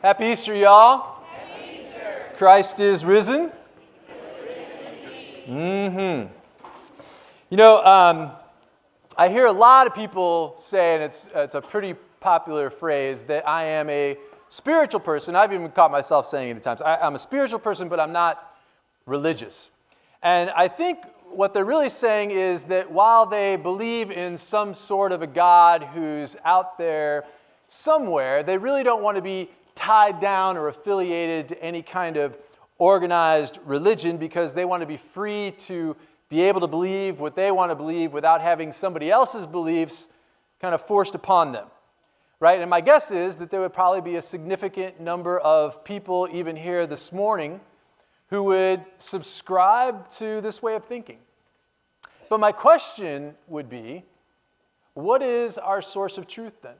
Happy Easter, y'all. Happy Easter. Christ is risen. Mm-hmm. You know, I hear a lot of people say, and it's a pretty popular phrase, that I am a spiritual person. I've even caught myself saying it at times. I'm a spiritual person, but I'm not religious. And I think what they're really saying is that while they believe in some sort of a God who's out there somewhere, they really don't want to be tied down or affiliated to any kind of organized religion because they want to be free to be able to believe what they want to believe without having somebody else's beliefs kind of forced upon them, right? And my guess is that there would probably be a significant number of people even here this morning who would subscribe to this way of thinking. But my question would be, what is our source of truth then?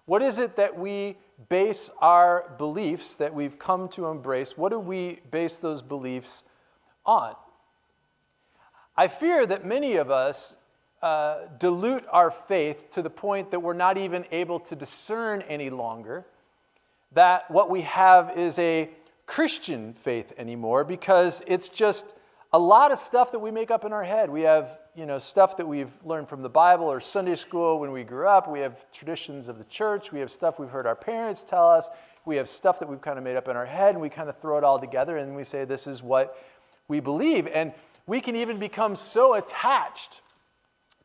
What is it that we base our beliefs that we've come to embrace? What do we base those beliefs on? I fear that many of us dilute our faith to the point that we're not even able to discern any longer that what we have is a Christian faith anymore, because it's just a lot of stuff that we make up in our head. We have, stuff that we've learned from the Bible or Sunday school when we grew up. We have traditions of the church. We have stuff we've heard our parents tell us. We have stuff that we've kind of made up in our head, and we kind of throw it all together, and we say this is what we believe. And we can even become so attached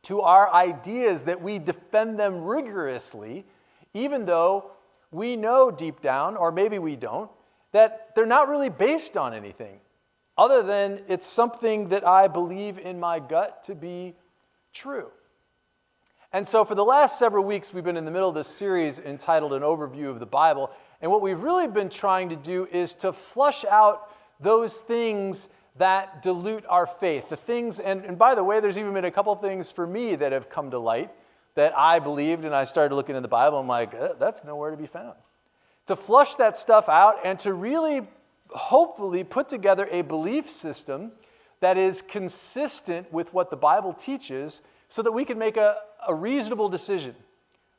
to our ideas that we defend them rigorously, even though we know deep down, or maybe we don't, that they're not really based on anything other than it's something that I believe in my gut to be true. And so for the last several weeks, we've been in the middle of this series entitled An Overview of the Bible. And what we've really been trying to do is to flush out those things that dilute our faith. The things, and by the way, there's even been a couple things for me that have come to light that I believed, and I started looking in the Bible. I'm like, that's nowhere to be found. To flush that stuff out and to really hopefully put together a belief system that is consistent with what the Bible teaches so that we can make a reasonable decision,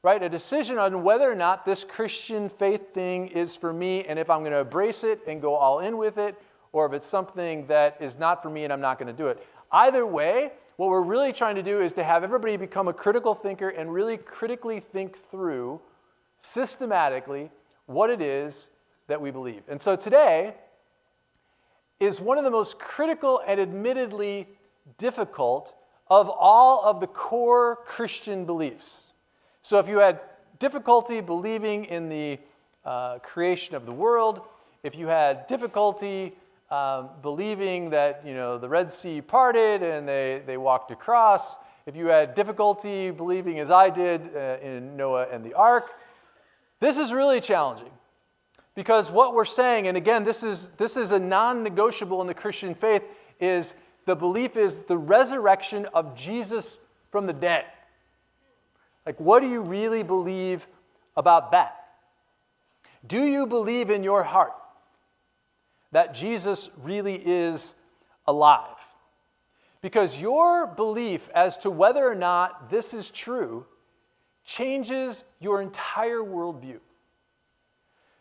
right? A decision on whether or not this Christian faith thing is for me and if I'm going to embrace it and go all in with it, or if it's something that is not for me and I'm not going to do it. Either way, what we're really trying to do is to have everybody become a critical thinker and really critically think through systematically what it is that we believe. And so today is one of the most critical and admittedly difficult of all of the core Christian beliefs. So if you had difficulty believing in the creation of the world, if you had difficulty believing that the Red Sea parted and they walked across, if you had difficulty believing as I did in Noah and the ark, this is really challenging. Because what we're saying, and again, this is a non-negotiable in the Christian faith, is the belief is the resurrection of Jesus from the dead. Like, what do you really believe about that? Do you believe in your heart that Jesus really is alive? Because your belief as to whether or not this is true changes your entire worldview.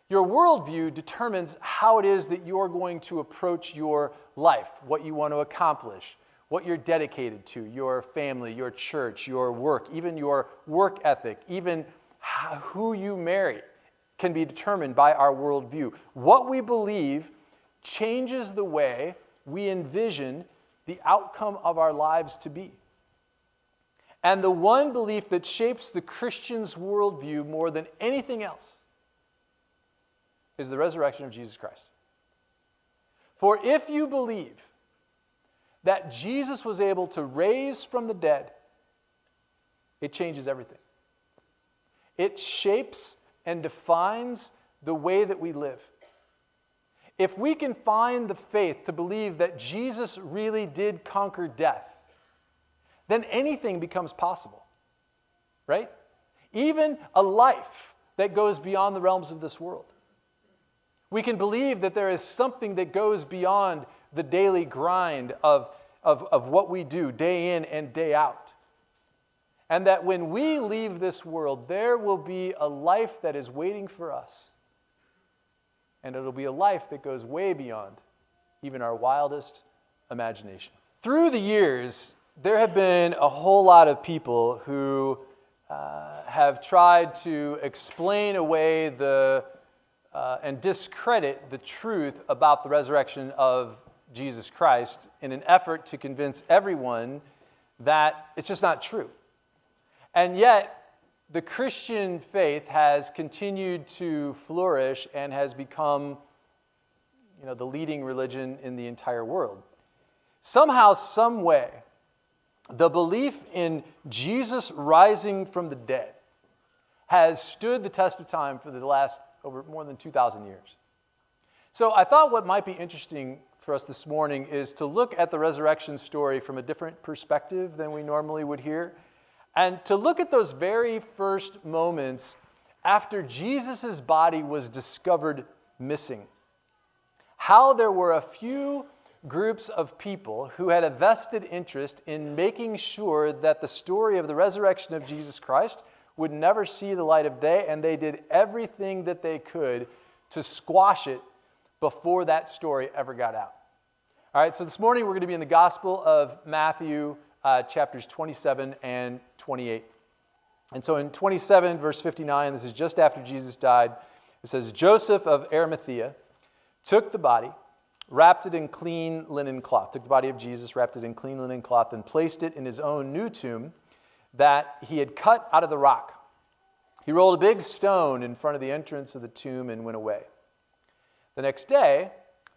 Your worldview determines how it is that you're going to approach your life, what you want to accomplish, what you're dedicated to, your family, your church, your work, even your work ethic, even who you marry can be determined by our worldview. What we believe changes the way we envision the outcome of our lives to be. And the one belief that shapes the Christian's worldview more than anything else is the resurrection of Jesus Christ. For if you believe that Jesus was able to raise from the dead, it changes everything. It shapes and defines the way that we live. If we can find the faith to believe that Jesus really did conquer death, then anything becomes possible, right? Even a life that goes beyond the realms of this world. We can believe that there is something that goes beyond the daily grind of what we do day in and day out. And that when we leave this world, there will be a life that is waiting for us and it'll be a life that goes way beyond even our wildest imagination. Through the years, there have been a whole lot of people who have tried to explain away and discredit the truth about the resurrection of Jesus Christ in an effort to convince everyone that it's just not true. And yet, the Christian faith has continued to flourish and has become, the leading religion in the entire world. Somehow, some way, the belief in Jesus rising from the dead has stood the test of time for the last over more than 2,000 years. So I thought what might be interesting for us this morning is to look at the resurrection story from a different perspective than we normally would hear, and to look at those very first moments after Jesus' body was discovered missing. How there were a few groups of people who had a vested interest in making sure that the story of the resurrection of Jesus Christ would never see the light of day, and they did everything that they could to squash it before that story ever got out. All right, so this morning we're going to be in the Gospel of Matthew, chapters 27 and 28. And so in 27, verse 59, this is just after Jesus died, it says, Joseph of Arimathea took the body, wrapped it in clean linen cloth, took the body of Jesus, wrapped it in clean linen cloth, and placed it in his own new tomb that he had cut out of the rock. He rolled a big stone in front of the entrance of the tomb and went away. The next day,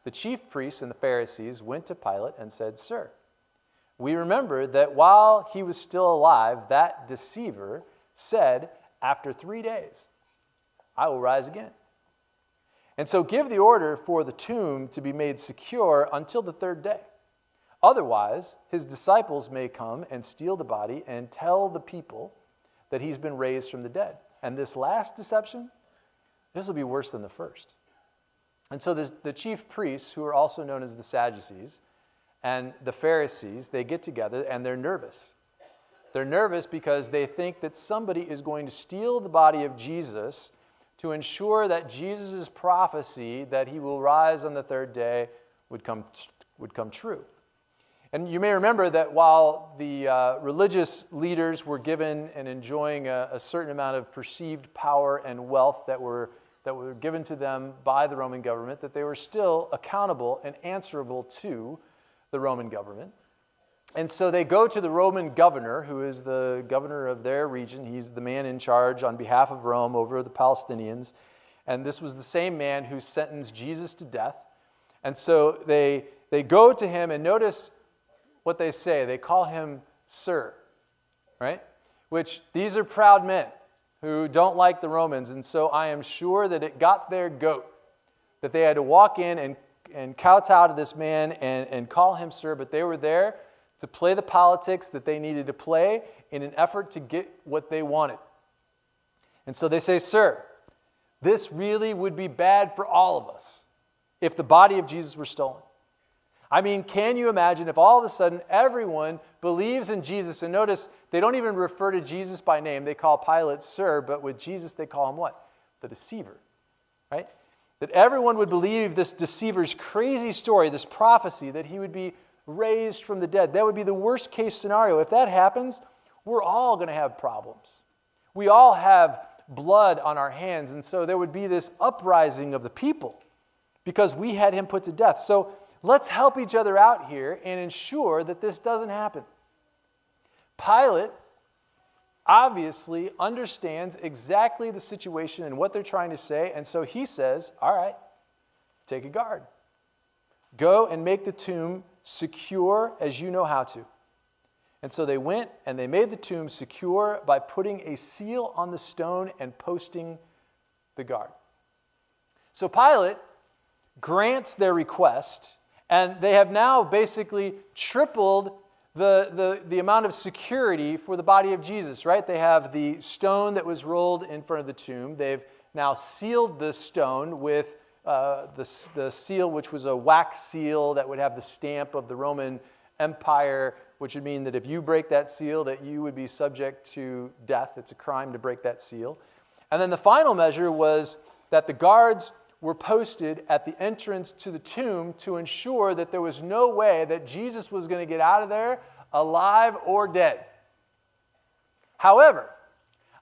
the chief priests and the Pharisees went to Pilate and said, Sir, we remember that while he was still alive, that deceiver said, after 3 days, I will rise again. And so give the order for the tomb to be made secure until the third day. Otherwise, his disciples may come and steal the body and tell the people that he's been raised from the dead. And this last deception, this will be worse than the first. And so the chief priests, who are also known as the Sadducees, and the Pharisees, they get together and they're nervous. They're nervous because they think that somebody is going to steal the body of Jesus to ensure that Jesus' prophecy that he will rise on the third day would come true. And you may remember that while the religious leaders were given and enjoying a certain amount of perceived power and wealth that were given to them by the Roman government, that they were still accountable and answerable to the Roman government. And so they go to the Roman governor, who is the governor of their region. He's the man in charge on behalf of Rome over the Palestinians. And this was the same man who sentenced Jesus to death. And so they go to him, and notice what they say. They call him Sir, right? Which, these are proud men who don't like the Romans. And so I am sure that it got their goat that they had to walk in and kowtow to this man and call him Sir. But they were there to play the politics that they needed to play in an effort to get what they wanted. And so they say, Sir, this really would be bad for all of us if the body of Jesus were stolen. I mean, can you imagine if all of a sudden everyone believes in Jesus? And notice, they don't even refer to Jesus by name. They call Pilate Sir, but with Jesus they call him what? The deceiver, right? That everyone would believe this deceiver's crazy story, this prophecy that he would be raised from the dead. That would be the worst case scenario. If that happens, we're all going to have problems. We all have blood on our hands, and so there would be this uprising of the people because we had him put to death. So let's help each other out here and ensure that this doesn't happen. Pilate obviously understands exactly the situation and what they're trying to say, and so he says, all right, take a guard. Go and make the tomb secure as you know how to. And so they went and they made the tomb secure by putting a seal on the stone and posting the guard. So Pilate grants their request, and they have now basically tripled the amount of security for the body of Jesus, right? They have the stone that was rolled in front of the tomb. They've now sealed the stone with the seal, which was a wax seal that would have the stamp of the Roman Empire, which would mean that if you break that seal, that you would be subject to death. It's a crime to break that seal. And then the final measure was that the guards were posted at the entrance to the tomb to ensure that there was no way that Jesus was going to get out of there alive or dead. However,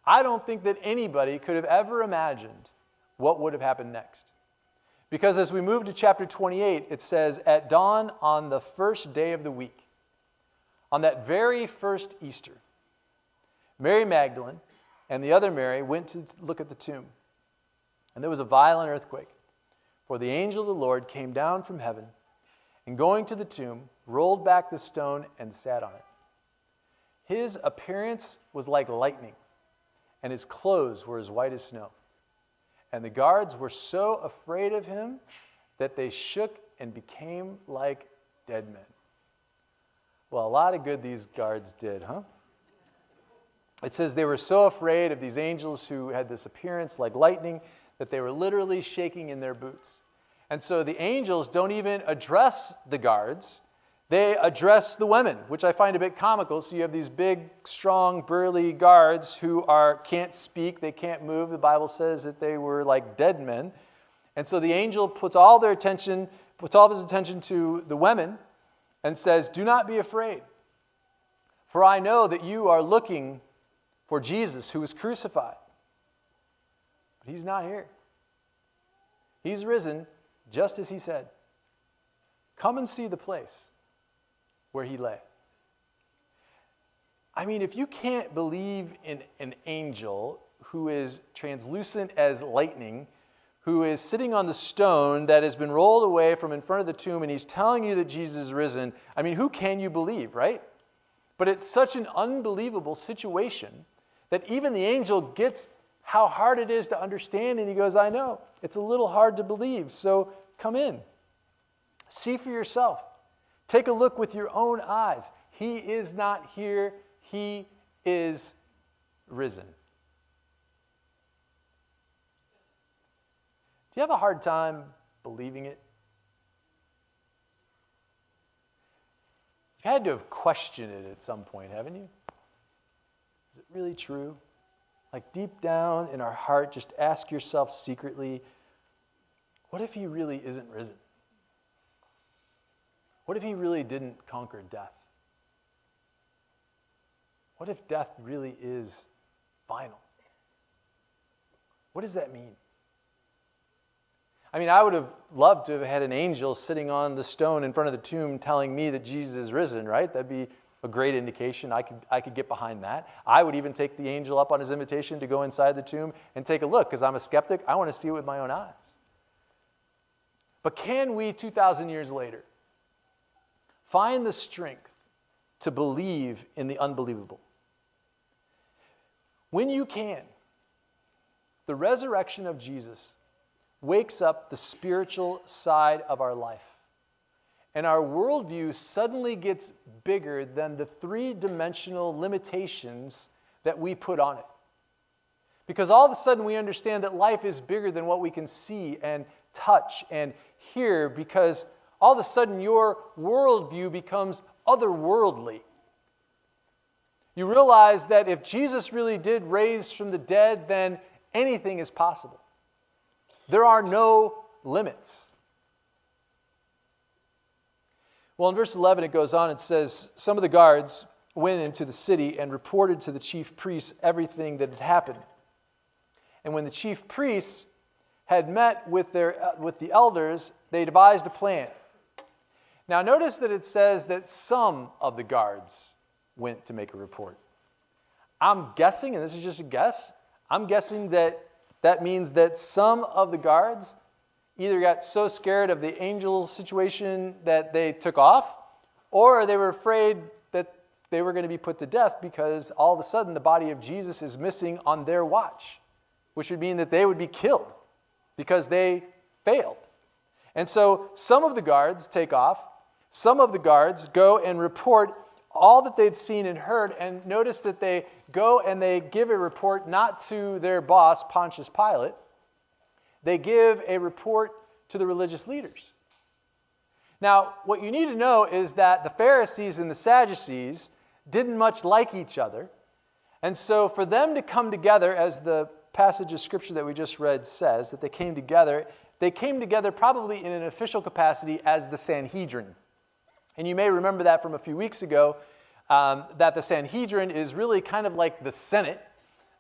I don't think that anybody could have ever imagined what would have happened next. Because as we move to chapter 28, it says, at dawn on the first day of the week, on that very first Easter, Mary Magdalene and the other Mary went to look at the tomb. And there was a violent earthquake, for the angel of the Lord came down from heaven, and going to the tomb, rolled back the stone and sat on it. His appearance was like lightning, and his clothes were as white as snow. And the guards were so afraid of him that they shook and became like dead men. Well, a lot of good these guards did, huh? It says they were so afraid of these angels who had this appearance like lightning that they were literally shaking in their boots. And so the angels don't even address the guards. They address the women, which I find a bit comical. So you have these big, strong, burly guards who can't speak, they can't move. The Bible says that they were like dead men. And so the angel puts all of his attention to the women and says, do not be afraid, for I know that you are looking for Jesus who was crucified. But he's not here. He's risen just as he said. Come and see the place where he lay. I mean, if you can't believe in an angel who is translucent as lightning, who is sitting on the stone that has been rolled away from in front of the tomb, and he's telling you that Jesus is risen, I mean, who can you believe, right? But it's such an unbelievable situation that even the angel gets how hard it is to understand, and he goes, I know, it's a little hard to believe, so come in. See for yourself. Take a look with your own eyes. He is not here. He is risen. Do you have a hard time believing it? You've had to have questioned it at some point, haven't you? Is it really true? Like deep down in our heart, just ask yourself secretly, what if he really isn't risen? What if he really didn't conquer death? What if death really is final? What does that mean? I mean, I would have loved to have had an angel sitting on the stone in front of the tomb telling me that Jesus is risen, right? That'd be a great indication. I could get behind that. I would even take the angel up on his invitation to go inside the tomb and take a look, because I'm a skeptic. I want to see it with my own eyes. But can we, 2,000 years later, find the strength to believe in the unbelievable? When you can, the resurrection of Jesus wakes up the spiritual side of our life. And our worldview suddenly gets bigger than the three-dimensional limitations that we put on it. Because all of a sudden we understand that life is bigger than what we can see and touch and hear, because all of a sudden your worldview becomes otherworldly. You realize that if Jesus really did raise from the dead, then anything is possible. There are no limits. Well, in verse 11 it goes on, it says, some of the guards went into the city and reported to the chief priests everything that had happened. And when the chief priests had met with the elders, they devised a plan. Now notice that it says that some of the guards went to make a report. I'm guessing, and this is just a guess, I'm guessing that means that some of the guards either got so scared of the angel's situation that they took off, or they were afraid that they were going to be put to death because all of a sudden the body of Jesus is missing on their watch, which would mean that they would be killed because they failed. And so some of the guards take off, some of the guards go and report all that they'd seen and heard, and notice that they go and they give a report not to their boss, Pontius Pilate. They give a report to the religious leaders. Now, what you need to know is that the Pharisees and the Sadducees didn't much like each other, and so for them to come together, as the passage of Scripture that we just read says, that they came together, they came together probably in an official capacity as the Sanhedrin. And you may remember that from a few weeks ago, that the Sanhedrin is really kind of like the Senate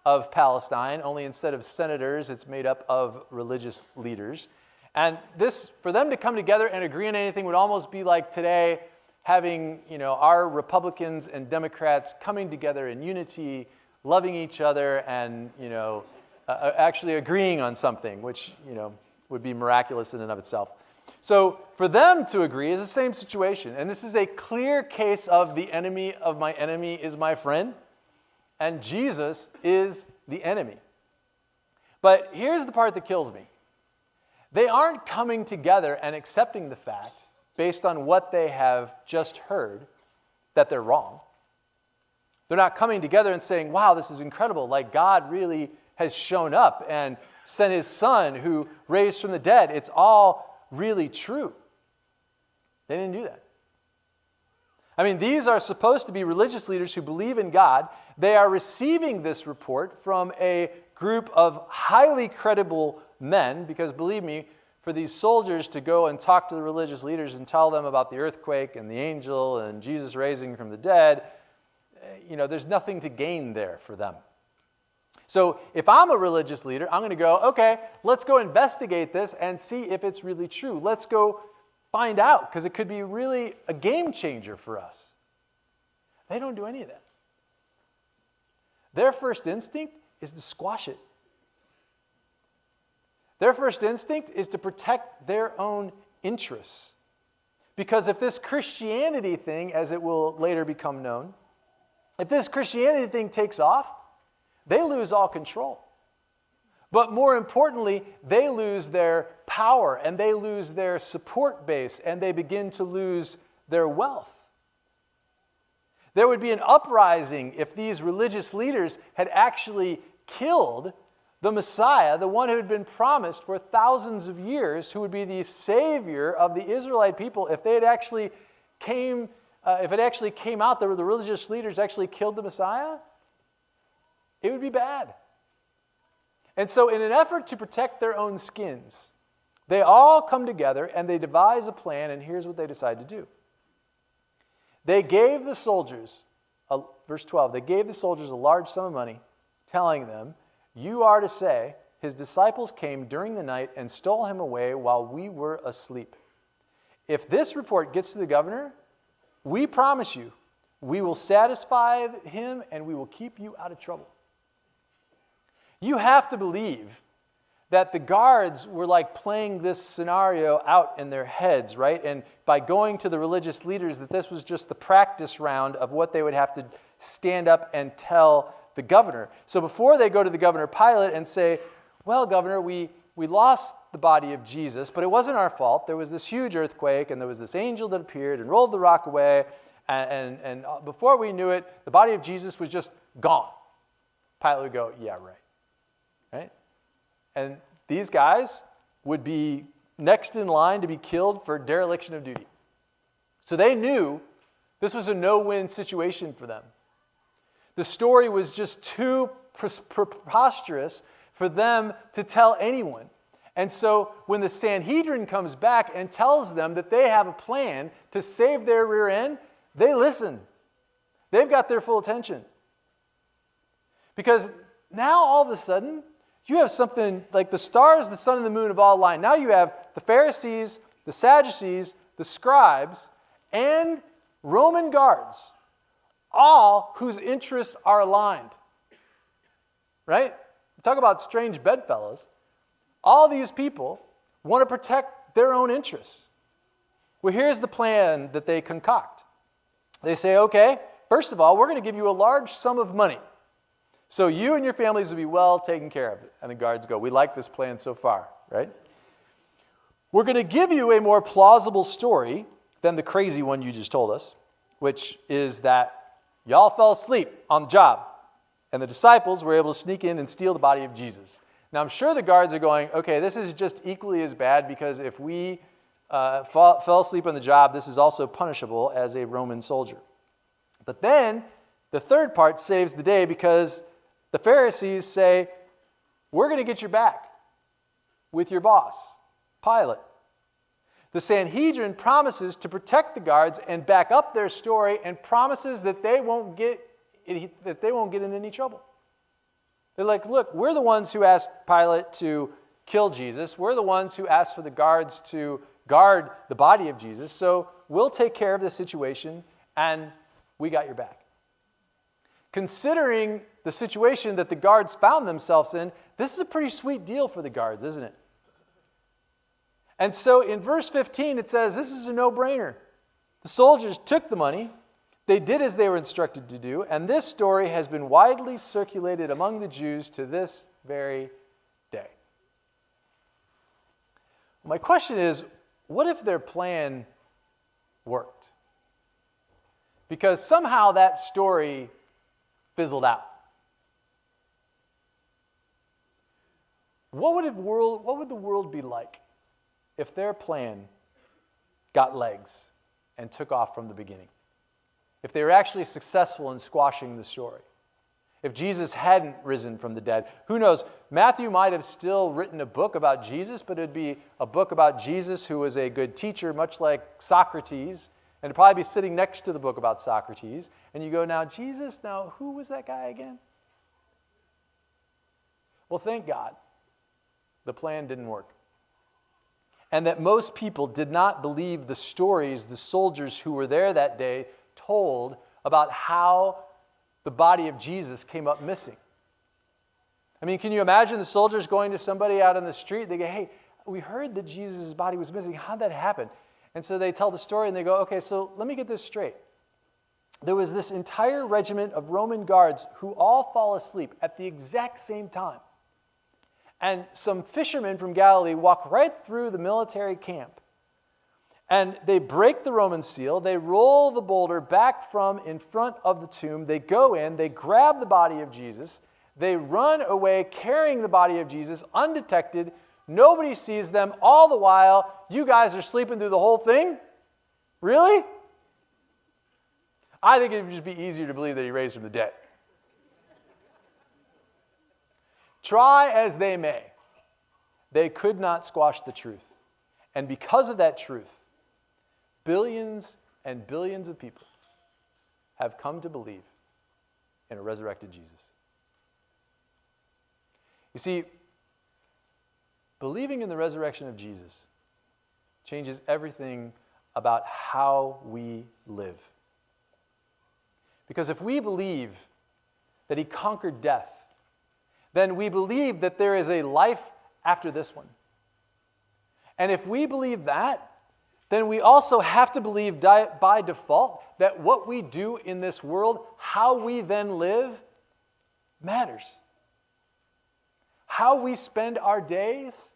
of Palestine, only instead of senators, it's made up of religious leaders. And this, for them to come together and agree on anything would almost be like today having, our Republicans and Democrats coming together in unity, loving each other, and, actually agreeing on something, which, would be miraculous in and of itself. So for them to agree is the same situation. And this is a clear case of the enemy of my enemy is my friend. And Jesus is the enemy. But here's the part that kills me. They aren't coming together and accepting the fact, based on what they have just heard, that they're wrong. They're not coming together and saying, wow, this is incredible. Like God really has shown up and sent his son who raised from the dead. It's all really true. They didn't do that. I mean, these are supposed to be religious leaders who believe in God. They are receiving this report from a group of highly credible men, because believe me, for these soldiers to go and talk to the religious leaders and tell them about the earthquake and the angel and Jesus raising from the dead, there's nothing to gain there for them. So if I'm a religious leader, I'm going to go, okay, let's go investigate this and see if it's really true. Let's go find out, because it could be really a game changer for us. They don't do any of that. Their first instinct is to squash it. Their first instinct is to protect their own interests. Because if this Christianity thing, as it will later become known, if this Christianity thing takes off, they lose all control. But more importantly, they lose their power and they lose their support base and they begin to lose their wealth. There would be an uprising if these religious leaders had actually killed the Messiah, the one who had been promised for thousands of years, who would be the Savior of the Israelite people. If it actually came out that the religious leaders actually killed the Messiah, it would be bad. And so in an effort to protect their own skins, they all come together and they devise a plan, and here's what they decide to do. They gave the soldiers, verse 12, they gave the soldiers a large sum of money, telling them, you are to say, his disciples came during the night and stole him away while we were asleep. If this report gets to the governor, we promise you, we will satisfy him and we will keep you out of trouble. You have to believe that the guards were like playing this scenario out in their heads, right? And by going to the religious leaders, that this was just the practice round of what they would have to stand up and tell the governor. So before they go to the governor Pilate and say, well, governor, we lost the body of Jesus, but it wasn't our fault. There was this huge earthquake, and there was this angel that appeared and rolled the rock away, and before we knew it, the body of Jesus was just gone. Pilate would go, yeah, right. Right? And these guys would be next in line to be killed for dereliction of duty. So they knew this was a no-win situation for them. The story was just too preposterous for them to tell anyone. And so when the Sanhedrin comes back and tells them that they have a plan to save their rear end, they listen. They've got their full attention. Because now all of a sudden, you have something like the stars, the sun, and the moon have all aligned. Now you have the Pharisees, the Sadducees, the scribes, and Roman guards, all whose interests are aligned. Right? Talk about strange bedfellows. All these people want to protect their own interests. Well, here's the plan that they concoct. They say, okay, first of all, we're going to give you a large sum of money, so you and your families will be well taken care of. And the guards go, we like this plan so far, right? We're going to give you a more plausible story than the crazy one you just told us, which is that y'all fell asleep on the job, and the disciples were able to sneak in and steal the body of Jesus. Now, I'm sure the guards are going, okay, this is just equally as bad, because if we fell asleep on the job, this is also punishable as a Roman soldier. But then the third part saves the day, because the Pharisees say, we're going to get your back with your boss. Pilate. The Sanhedrin promises to protect the guards and back up their story and promises that they won't get in any trouble. They're like, look, we're the ones who asked Pilate to kill Jesus. We're the ones who asked for the guards to guard the body of Jesus. So we'll take care of the situation and we got your back. Considering the situation that the guards found themselves in, this is a pretty sweet deal for the guards, isn't it? And so in verse 15 it says, this is a no-brainer. The soldiers took the money, they did as they were instructed to do, and this story has been widely circulated among the Jews to this very day. My question is, what if their plan worked? Because somehow that story fizzled out. What would the world be like if their plan got legs and took off from the beginning? If they were actually successful in squashing the story? If Jesus hadn't risen from the dead? Who knows? Matthew might have still written a book about Jesus, but it'd be a book about Jesus who was a good teacher, much like Socrates, and it'd probably be sitting next to the book about Socrates. And you go, now Jesus, now who was that guy again? Well, thank God the plan didn't work. And that most people did not believe the stories the soldiers who were there that day told about how the body of Jesus came up missing. I mean, can you imagine the soldiers going to somebody out on the street? They go, hey, we heard that Jesus' body was missing. How'd that happen? And so they tell the story and they go, okay, so let me get this straight. There was this entire regiment of Roman guards who all fall asleep at the exact same time. And some fishermen from Galilee walk right through the military camp. And they break the Roman seal. They roll the boulder back from in front of the tomb. They go in. They grab the body of Jesus. They run away carrying the body of Jesus undetected. Nobody sees them. All the while, you guys are sleeping through the whole thing? Really? I think it would just be easier to believe that he raised from the dead. Try as they may, they could not squash the truth. And because of that truth, billions and billions of people have come to believe in a resurrected Jesus. You see, believing in the resurrection of Jesus changes everything about how we live. Because if we believe that he conquered death, then we believe that there is a life after this one. And if we believe that, then we also have to believe by default that what we do in this world, how we then live, matters. How we spend our days,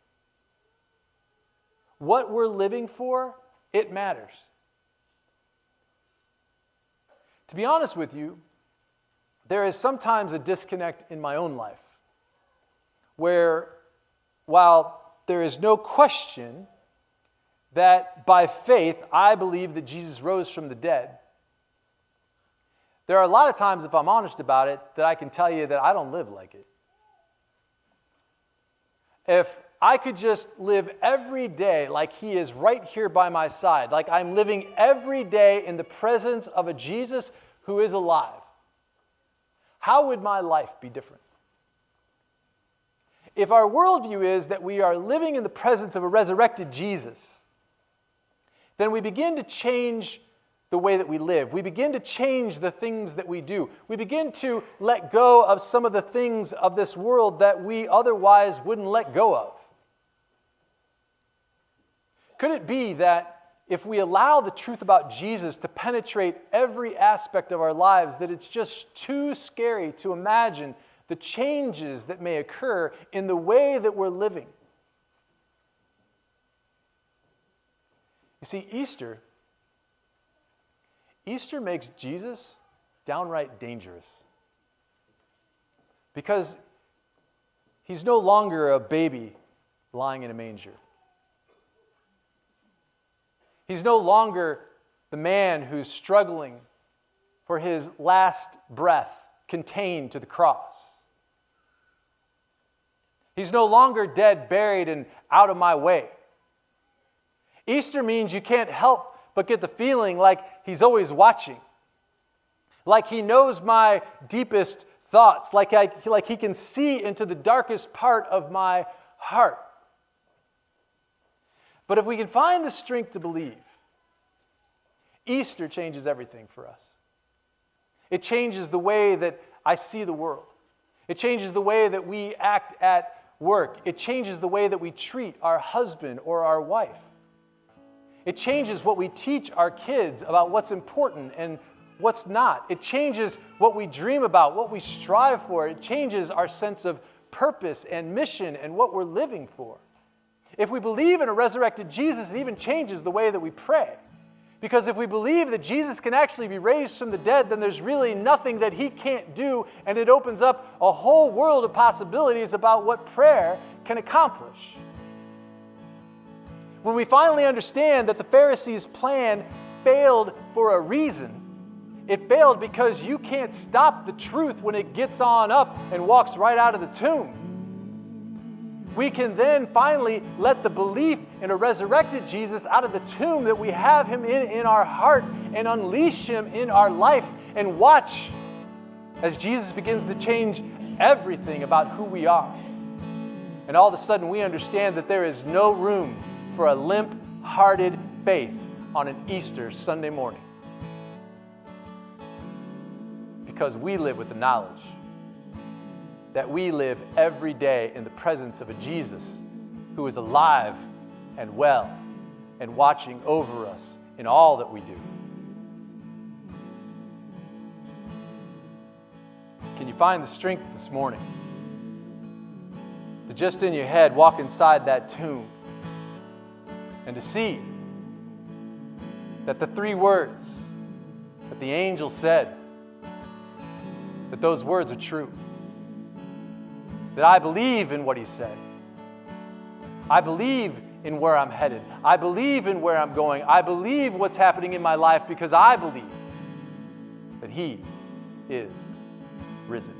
what we're living for, it matters. To be honest with you, there is sometimes a disconnect in my own life where, while there is no question that by faith I believe that Jesus rose from the dead, there are a lot of times, if I'm honest about it, that I can tell you that I don't live like it. If I could just live every day like he is right here by my side, like I'm living every day in the presence of a Jesus who is alive, how would my life be different? If our worldview is that we are living in the presence of a resurrected Jesus, then we begin to change the way that we live. We begin to change the things that we do. We begin to let go of some of the things of this world that we otherwise wouldn't let go of. Could it be that if we allow the truth about Jesus to penetrate every aspect of our lives, that it's just too scary to imagine the changes that may occur in the way that we're living? You see, Easter makes Jesus downright dangerous. Because he's no longer a baby lying in a manger. He's no longer the man who's struggling for his last breath contained to the cross. He's no longer dead, buried, and out of my way. Easter means you can't help but get the feeling like he's always watching, like he knows my deepest thoughts, like he can see into the darkest part of my heart. But if we can find the strength to believe, Easter changes everything for us. It changes the way that I see the world. It changes the way that we act at work. It changes the way that we treat our husband or our wife. It changes what we teach our kids about what's important and what's not. It changes what we dream about, what we strive for. It changes our sense of purpose and mission and what we're living for. If we believe in a resurrected Jesus, it even changes the way that we pray. Because if we believe that Jesus can actually be raised from the dead, then there's really nothing that he can't do, and it opens up a whole world of possibilities about what prayer can accomplish. When we finally understand that the Pharisees' plan failed for a reason, it failed because you can't stop the truth when it gets on up and walks right out of the tomb. We can then finally let the belief in a resurrected Jesus out of the tomb that we have him in our heart and unleash him in our life and watch as Jesus begins to change everything about who we are. And all of a sudden we understand that there is no room for a limp-hearted faith on an Easter Sunday morning. Because we live with the knowledge that we live every day in the presence of a Jesus who is alive and well and watching over us in all that we do. Can you find the strength this morning to just in your head walk inside that tomb and to see that the 3 words that the angel said, that those words are true? That I believe in what he said. I believe in where I'm headed. I believe in where I'm going. I believe what's happening in my life because I believe that he is risen.